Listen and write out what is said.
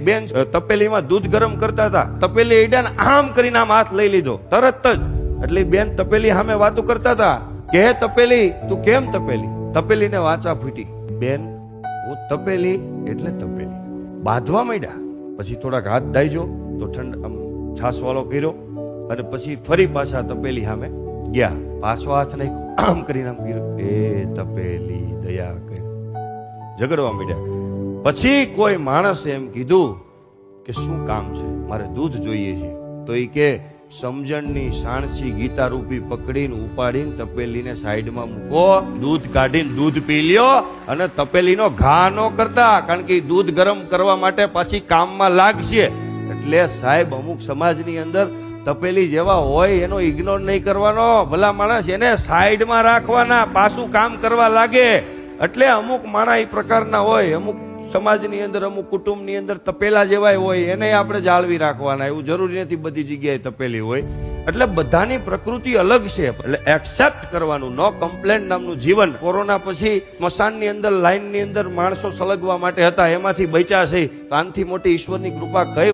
બેન તપેલીમાં દૂધ ગરમ કરતા હતા, તપેલી એડાને આમ કરીને આમ હાથ લઈ લીધો તરત જ. એટલે બેન તપેલી સામે વાતો કરતા હતા કે હે તપેલી તું કેમ તપેલી? તપેલીને વાચા ફૂટી, બેન હું તપેલી એટલે તપેલી. બાંધવા માંડ્યા. પછી થોડાક હાથ દાઈજો તો ઠંડ આમ છાસવાળો કર્યો અને પછી ફરી પાછા તપેલી સામે ગયા. પાછો હાથ નાખ્યો આમ કરીને આમ કર્યો, એ તપેલી દયા કરી. ઝઘડવા માંડ્યા. પછી કોઈ માણસે એમ કીધું કે શું કામ છે? મારે દૂધ જોઈએ છે. તો એ કે સમજણની સાણસી ગીતા રૂપી પકડીને ઉપાડીને તપેલીને સાઈડમાં મૂકો, દૂધ કાઢીને દૂધ પી લ્યો અને તપેલીનો ઘા ન કરતા, કારણ કે દૂધ ગરમ કરવા માટે પાછી કામમાં લાગશે. એટલે સાહેબ અમુક સમાજની અંદર તપેલી જેવા હોય એનો ઇગ્નોર નહીં કરવાનો, ભલા માણસ એને સાઈડમાં રાખવાના, પાછું કામ કરવા લાગે. એટલે અમુક માણસ એ પ્રકારના હોય, અમુક સમાજની અંદર અમુક કુટુંબની અંદર તપેલા જેવાય હોય, એને આપણે જાળવી રાખવાના. એવું જરૂરી નથી બધી જગ્યાએ તપેલી હોય. એટલે બધાની પ્રકૃતિ અલગ છે. એટલે એક્સેપ્ટ કરવાનું, નો કમ્પ્લેન્ટ નામનું જીવન. કોરોના પછી સ્મશાનની અંદર લાઈનની અંદર માણસો સળગવા માટે હતા, એમાંથી બચ્યા છે. તો આનથી મોટી ઈશ્વરની કૃપા કઈ